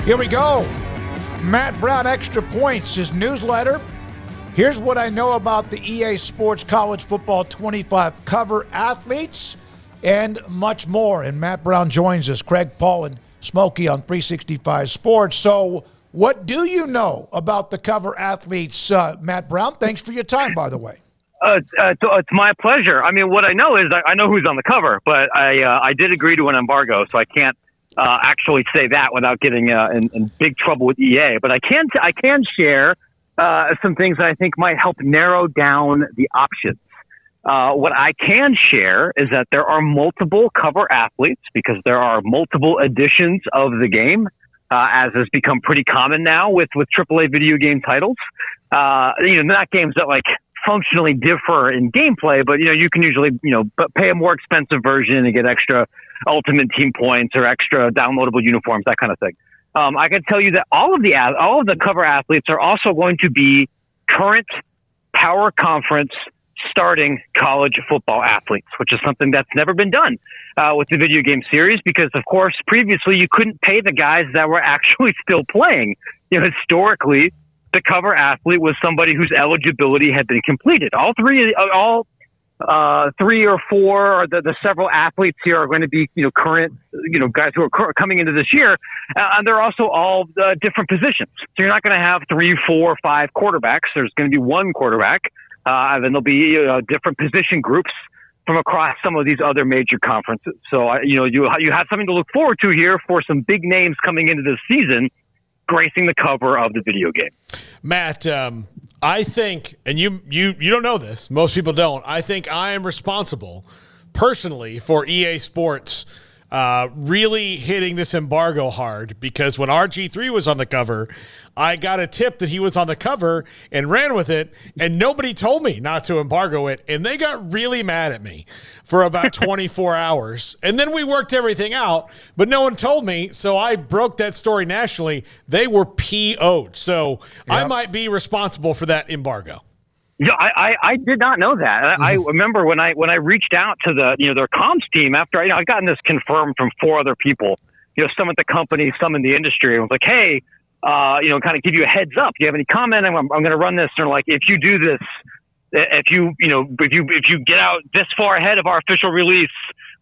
Here we go. Matt Brown, Extra Points, his newsletter. Here's what I know about the EA Sports College Football 25 cover athletes and much more. And Matt Brown joins us, Craig, Paul, and Smokey on 365 Sports. So what do you know about the cover athletes, Matt Brown? Thanks for your time, by the way. It's my pleasure. I mean, what I know is I know who's on the cover, but I did agree to an embargo, so I can't actually say that without getting in big trouble with EA. But I can share some things that I think might help narrow down the options. What I can share is that there are multiple cover athletes because there are multiple editions of the game, as has become pretty common now with AAA video game titles. Not games that like functionally differ in gameplay, but you can usually pay a more expensive version and get extra ultimate team points or extra downloadable uniforms, that kind of thing. I can tell you that all of the cover athletes are also going to be current Power Conference starting college football athletes, which is something that's never been done with the video game series because, of course, previously you couldn't pay the guys that were actually still playing. Historically, the cover athlete was somebody whose eligibility had been completed. All three or four, or the several athletes here are going to be, current, guys who are coming into this year. And they're also all different positions. So you're not going to have 3, 4, 5 quarterbacks. There's going to be one quarterback. And then there'll be different position groups from across some of these other major conferences. So, you have something to look forward to here for some big names coming into this season, gracing the cover of the video game. Matt, I think, and you don't know this, most people don't, I think I am responsible personally for EA Sports really hitting this embargo hard because when RG3 was on the cover, I got a tip that he was on the cover and ran with it, and nobody told me not to embargo it, and they got really mad at me for about 24 hours. And then we worked everything out, but no one told me, so I broke that story nationally. They were PO'd, so I might be responsible for that embargo. Yeah, I did not know that. I remember when I reached out to their comms team after I'd gotten this confirmed from 4 other people, some at the company, some in the industry, and was like, hey, kind of give you a heads up. Do you have any comment? I'm going to run this. And like, if you do this, if you get out this far ahead of our official release,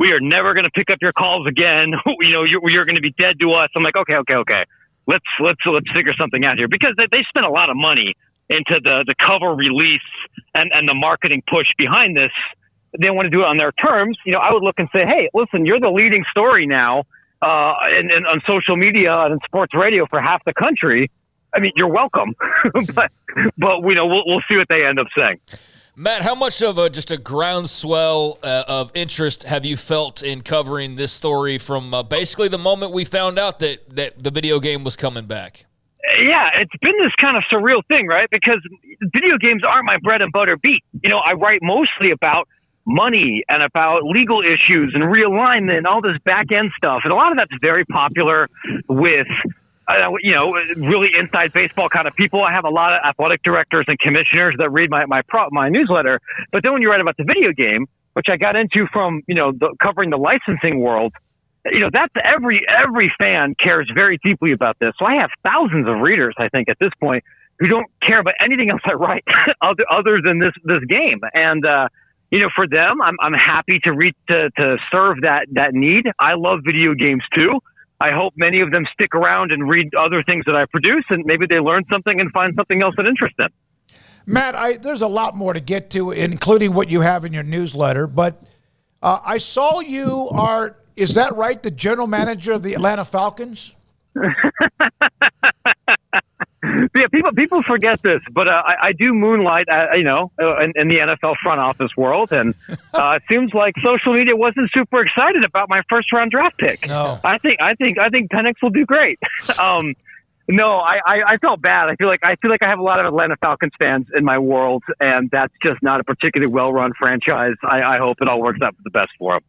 we are never going to pick up your calls again. You're going to be dead to us. I'm like, okay. Let's figure something out here because they spent a lot of money into the cover release and the marketing push behind this. They want to do it on their terms. I would look and say, hey, listen, you're the leading story now and on social media and in sports radio for half the country. I mean, you're welcome, but we'll see what they end up saying. Matt, how much of just a groundswell of interest have you felt in covering this story from basically the moment we found out that the video game was coming back? Yeah, it's been this kind of surreal thing, right? Because video games aren't my bread and butter beat. I write mostly about money and about legal issues and realignment and all this back end stuff. And a lot of that's very popular with, really inside baseball kind of people. I have a lot of athletic directors and commissioners that read my newsletter. But then when you write about the video game, which I got into from, covering the licensing world, that's every fan cares very deeply about this. So I have thousands of readers, I think, at this point, who don't care about anything else I write other than this game. And for them, I'm happy to serve that need. I love video games too. I hope many of them stick around and read other things that I produce, and maybe they learn something and find something else that interests them. Matt, there's a lot more to get to, including what you have in your newsletter. But I saw you are. Is that right? The general manager of the Atlanta Falcons? Yeah, people forget this, but I do moonlight, in the NFL front office world, and it seems like social media wasn't super excited about my first round draft pick. No, I think Penix will do great. No, I felt bad. I feel like I have a lot of Atlanta Falcons fans in my world, and that's just not a particularly well-run franchise. I hope it all works out for the best for them.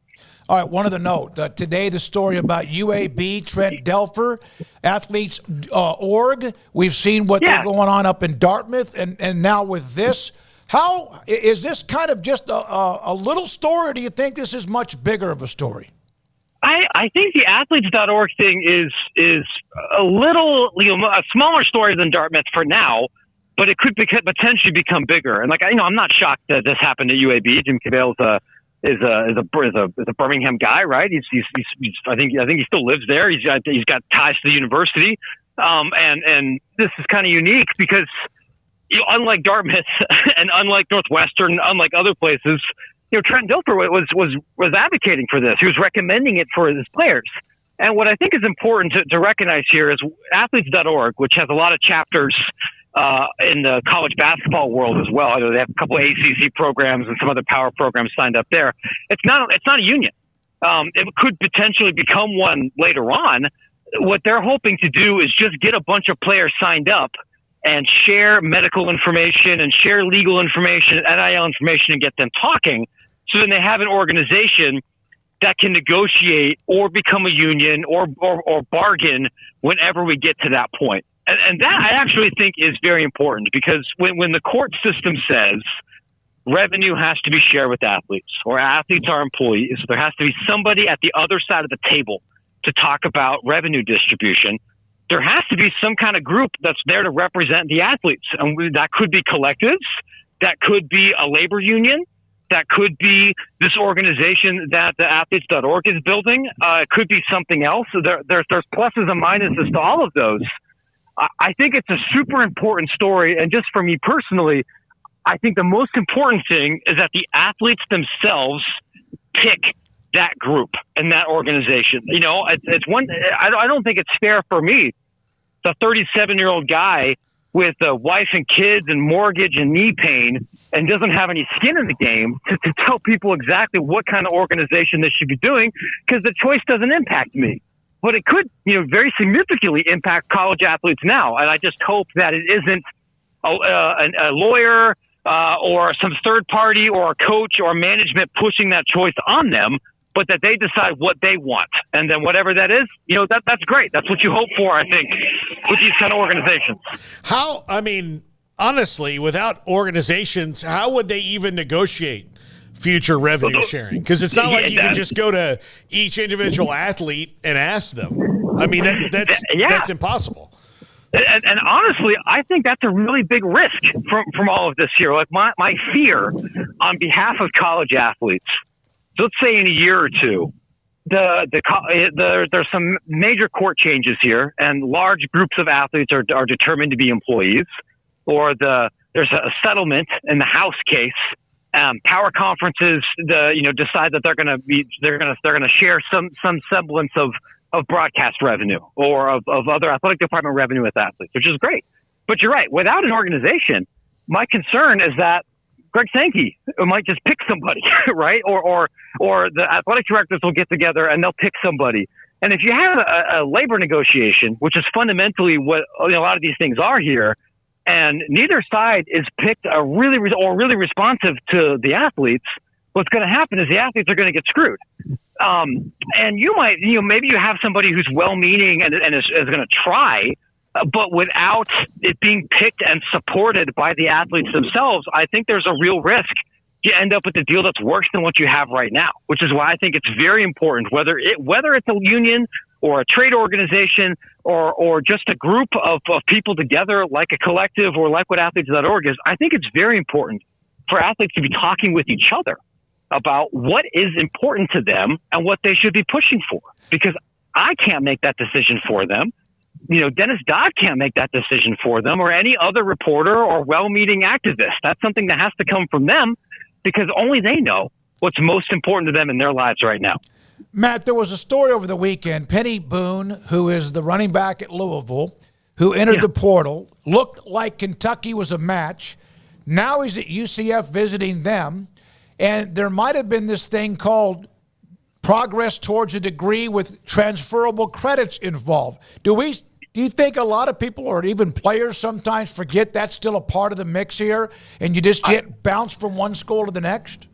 All right, one other note. Today, the story about UAB, Trent Delfer, athletes org. We've seen what they're going on up in Dartmouth, and now with this. How is this kind of just a little story, or do you think this is much bigger of a story? I think the athletes.org thing is a little, a smaller story than Dartmouth for now, but it could potentially become bigger. And I'm not shocked that this happened at UAB. Jim Cavale's is a Birmingham guy, right? He's I think he still lives there. He's got ties to the university. And this is kind of unique because unlike Dartmouth and unlike Northwestern, unlike other places, Trent Dilfer was advocating for this. He was recommending it for his players. And what I think is important to recognize here is athletes.org, which has a lot of chapters in the college basketball world as well. I know they have a couple of ACC programs and some other power programs signed up there. It's not a union. It could potentially become one later on. What they're hoping to do is just get a bunch of players signed up and share medical information and share legal information, NIL information, and get them talking. So then they have an organization that can negotiate or become a union or bargain whenever we get to that point. And that I actually think is very important because when the court system says revenue has to be shared with athletes or athletes are employees, there has to be somebody at the other side of the table to talk about revenue distribution. There has to be some kind of group that's there to represent the athletes. And that could be collectives. That could be a labor union. That could be this organization that the athletes.org is building. It could be something else. There's pluses and minuses to all of those. I think it's a super important story. And just for me personally, I think the most important thing is that the athletes themselves pick that group and that organization. It's one, I don't think it's fair for me, the 37-year-old guy with a wife and kids and mortgage and knee pain and doesn't have any skin in the game to tell people exactly what kind of organization they should be doing because the choice doesn't impact me. But it could, very significantly impact college athletes now. And I just hope that it isn't a lawyer or some third party or a coach or management pushing that choice on them, but that they decide what they want. And then whatever that is, that's great. That's what you hope for, I think, with these kind of organizations. Honestly, without organizations, how would they even negotiate future revenue sharing? Because it's not like you can just go to each individual athlete and ask them. That's impossible. And honestly, I think that's a really big risk from all of this here. Like my fear on behalf of college athletes. So let's say in a year or two, there's some major court changes here, and large groups of athletes are determined to be employees, or there's a settlement in the House case. Power conferences, decide that they're going to share some semblance of broadcast revenue or of other athletic department revenue with athletes, which is great. But you're right. Without an organization, my concern is that Greg Sankey might just pick somebody, right? Or the athletic directors will get together and they'll pick somebody. And if you have a labor negotiation, which is fundamentally what a lot of these things are here, and neither side is picked really responsive to the athletes, what's going to happen is the athletes are going to get screwed. And you might, maybe you have somebody who's well-meaning and is going to try, but without it being picked and supported by the athletes themselves, I think there's a real risk you end up with a deal that's worse than what you have right now, which is why I think it's very important, whether it's a union or a trade organization or just a group of people together like a collective or like what athletes.org is. I think it's very important for athletes to be talking with each other about what is important to them and what they should be pushing for, because I can't make that decision for them. Dennis Dodd can't make that decision for them or any other reporter or well-meaning activist. That's something that has to come from them because only they know what's most important to them in their lives right now. Matt, there was a story over the weekend. Penny Boone, who is the running back at Louisville, who entered the portal, looked like Kentucky was a match. Now he's at UCF visiting them. And there might have been this thing called progress towards a degree with transferable credits involved. Do you think a lot of people or even players sometimes forget that's still a part of the mix here and you just get bounced from one school to the next?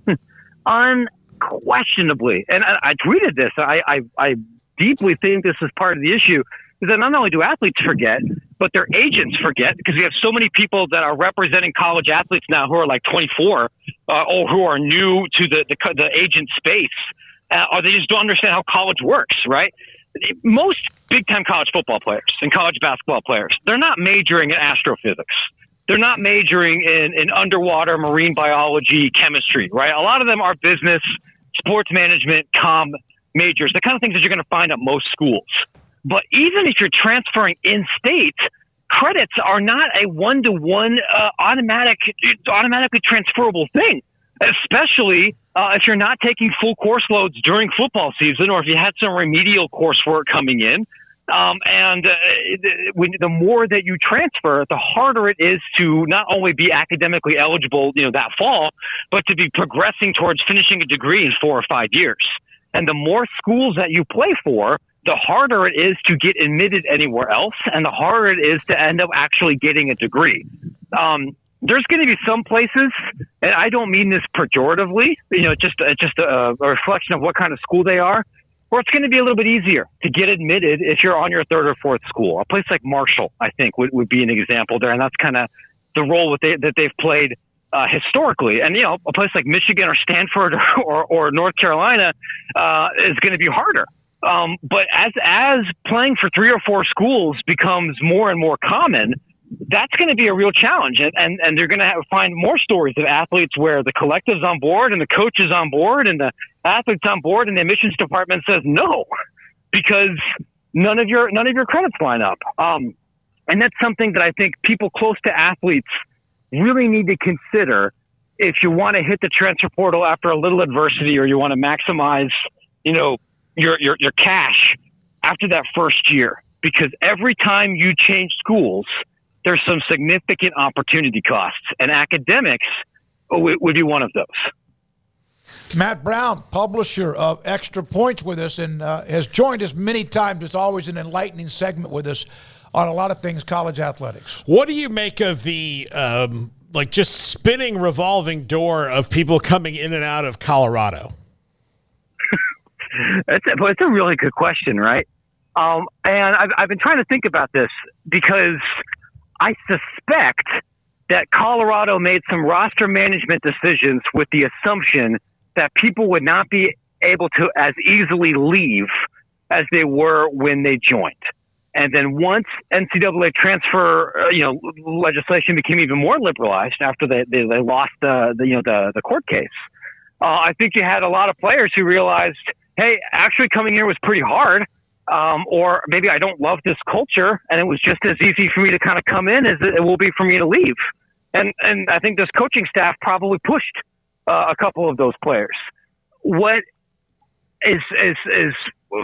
Unquestionably. And I tweeted this. I deeply think this is part of the issue, is that not only do athletes forget, but their agents forget, because we have so many people that are representing college athletes now who are like 24 or who are new to the agent space. or they just don't understand how college works, right? Most big-time college football players and college basketball players, they're not majoring in astrophysics. They're not majoring in underwater marine biology, chemistry, right? A lot of them are business, sports management, comm majors, the kind of things that you're going to find at most schools. But even if you're transferring in-state, credits are not a one-to-one automatically transferable thing, especially if you're not taking full course loads during football season, or if you had some remedial coursework coming in. The more that you transfer, the harder it is to not only be academically eligible, that fall, but to be progressing towards finishing a degree in 4 or 5 years. And the more schools that you play for, the harder it is to get admitted anywhere else, and the harder it is to end up actually getting a degree. There's going to be some places, and I don't mean this pejoratively, just a reflection of what kind of school they are, where it's going to be a little bit easier to get admitted if you're on your third or fourth school. A place like Marshall, I think, would be an example there, and that's kind of the role that they've played historically. And, a place like Michigan or Stanford or North Carolina is going to be harder. But as playing for 3 or 4 schools becomes more and more common, that's going to be a real challenge. And they're going to find more stories of athletes where the collective's on board and the coach is on board and the athlete's on board and the admissions department says no, because none of your credits line up. And that's something that I think people close to athletes really need to consider if you want to hit the transfer portal after a little adversity, or you want to maximize, your cash after that first year. Because every time you change schools, there's some significant opportunity costs, and academics would be one of those. Matt Brown, publisher of Extra Points, with us, and has joined us many times. It's always an enlightening segment with us on a lot of things college athletics. What do you make of the just spinning revolving door of people coming in and out of Colorado? It's a really good question, right? And I've been trying to think about this because I suspect that Colorado made some roster management decisions with the assumption that people would not be able to as easily leave as they were when they joined. And then once NCAA transfer, legislation became even more liberalized after they lost the court case, I think you had a lot of players who realized, hey, actually coming here was pretty hard. Or maybe I don't love this culture, and it was just as easy for me to kind of come in as it will be for me to leave. And I think this coaching staff probably pushed a couple of those players. What is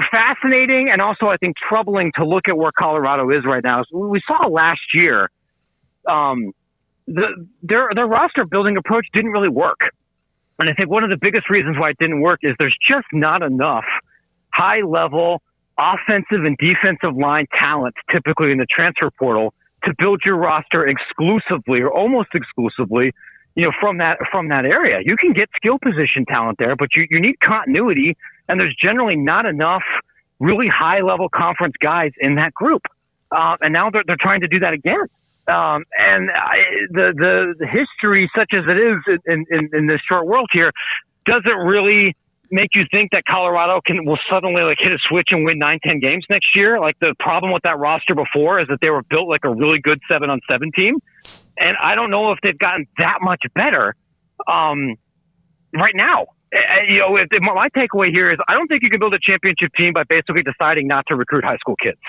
fascinating and also I think troubling to look at where Colorado is right now is we saw last year their roster building approach didn't really work. And I think one of the biggest reasons why it didn't work is there's just not enough high-level offensive and defensive line talent typically in the transfer portal to build your roster exclusively or almost exclusively, from that area. You can get skill position talent there, but you need continuity, and there's generally not enough really high-level conference guys in that group. And now they're trying to do that again. The history, such as it is in this short world here, doesn't really make you think that Colorado will suddenly hit a switch and win 9-10 games next year. Like, the problem with that roster before is that they were built like a really good 7-on-7 team. And I don't know if they've gotten that much better right now. My takeaway here is I don't think you can build a championship team by basically deciding not to recruit high school kids,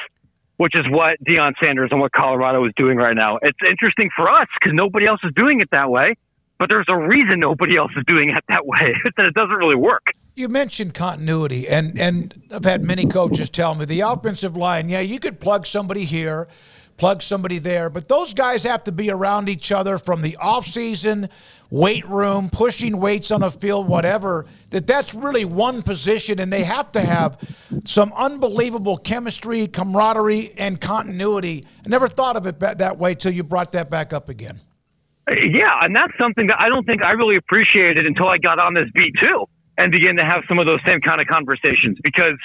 which is what Deion Sanders and what Colorado is doing right now. It's interesting for us because nobody else is doing it that way. But there's a reason nobody else is doing it that way. It's that it doesn't really work. You mentioned continuity, and I've had many coaches tell me the offensive line, you could plug somebody here, plug somebody there, but those guys have to be around each other from the offseason, weight room, pushing weights on a field, whatever, that's really one position, and they have to have some unbelievable chemistry, camaraderie, and continuity. I never thought of it that way till you brought that back up again. Yeah, and that's something that I don't think I really appreciated until I got on this beat too and began to have some of those same kind of conversations because,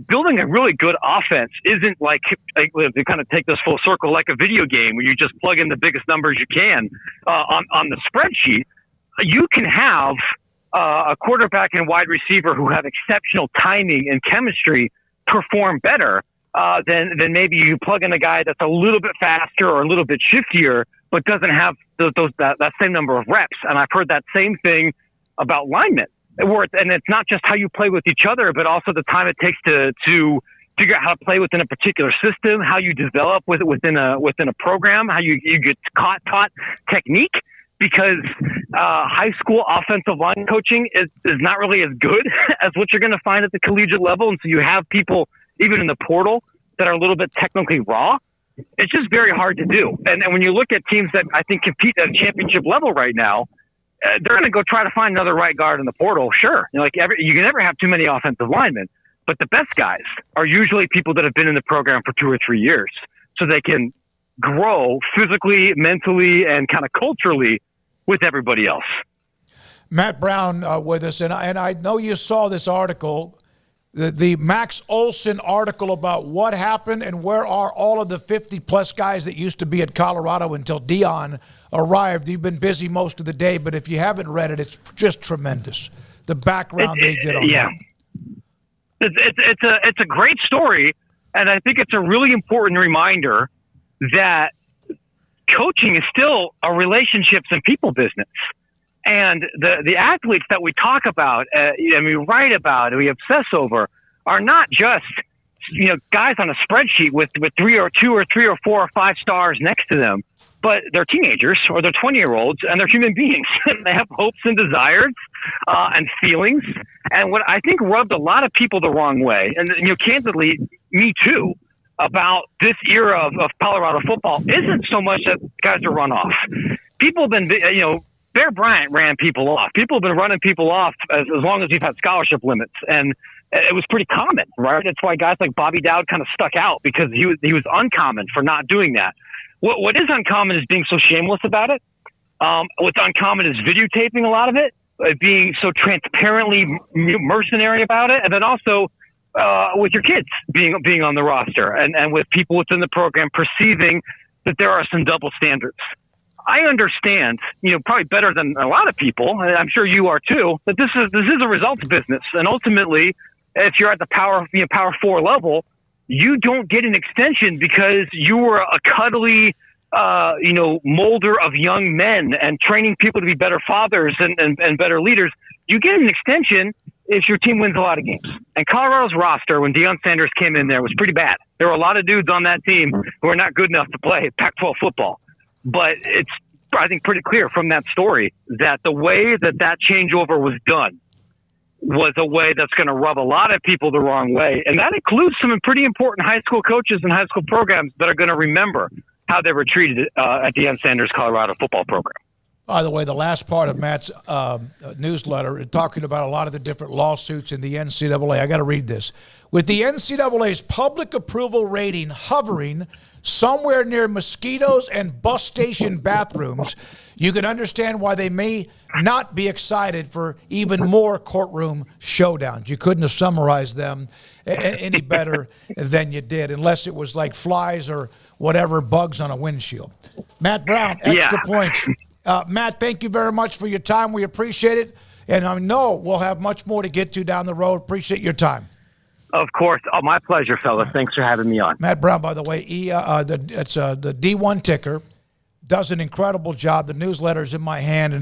building a really good offense isn't like to kind of take this full circle like a video game where you just plug in the biggest numbers you can on the spreadsheet. You can have a quarterback and wide receiver who have exceptional timing and chemistry perform better than maybe you plug in a guy that's a little bit faster or a little bit shiftier, but doesn't have that same number of reps. And I've heard that same thing about linemen. And it's not just how you play with each other, but also the time it takes to figure out how to play within a particular system, how you develop within a program, how you get taught technique. Because high school offensive line coaching is not really as good as what you're going to find at the collegiate level. And so you have people, even in the portal, that are a little bit technically raw. It's just very hard to do. And when you look at teams that I think compete at a championship level right now, they're going to go try to find another right guard in the portal. Sure. You can never have too many offensive linemen, but the best guys are usually people that have been in the program for 2 or 3 years, so they can grow physically, mentally, and kind of culturally with everybody else. Matt Brown with us, and I know you saw this article, the Max Olson article about what happened and where are all of the 50-plus guys that used to be at Colorado until Dion arrived. You've been busy most of the day, but if you haven't read it, it's just tremendous, the background that he did on that. It's a great story, and I think it's a really important reminder that coaching is still a relationships and people business. And the athletes that we talk about and we write about and we obsess over are not just, guys on a spreadsheet with 3 or 2 or 3 or 4 or 5 stars next to them, but they're teenagers or they're 20-year-olds and they're human beings. They have hopes and desires and feelings. And what I think rubbed a lot of people the wrong way, and candidly, me too, about this era of Colorado football isn't so much that guys are run off. People have been, Bear Bryant ran people off. People have been running people off as long as we've had scholarship limits. And it was pretty common, right? That's why guys like Bobby Dowd kind of stuck out, because he was uncommon for not doing that. What is uncommon is being so shameless about it. What's uncommon is videotaping a lot of it, being so transparently mercenary about it. And then also, with your kids being on the roster and with people within the program perceiving that there are some double standards. I understand, probably better than a lot of people, and I'm sure you are too, that this is a results business. And ultimately, if you're at the Power 4 level, you don't get an extension because you were a cuddly, molder of young men and training people to be better fathers and better leaders. You get an extension if your team wins a lot of games. And Colorado's roster, when Deion Sanders came in there, was pretty bad. There were a lot of dudes on that team who are not good enough to play Pac-12 football. But it's, I think, pretty clear from that story that the way that changeover was done was a way that's going to rub a lot of people the wrong way. And that includes some pretty important high school coaches and high school programs that are going to remember how they were treated at Deion Sanders' Colorado football program. By the way, the last part of Matt's newsletter, talking about a lot of the different lawsuits in the NCAA, I got to read this. With the NCAA's public approval rating hovering somewhere near mosquitoes and bus station bathrooms, you can understand why they may not be excited for even more courtroom showdowns. You couldn't have summarized them any better than you did, unless it was like flies or whatever, bugs on a windshield. Matt Brown, extra points. Matt, thank you very much for your time. We appreciate it. And I know we'll have much more to get to down the road. Appreciate your time. Of course. Oh, my pleasure, fellas. Thanks for having me on. Matt Brown, by the way, it's the D1 ticker, does an incredible job. The newsletter's in my hand, and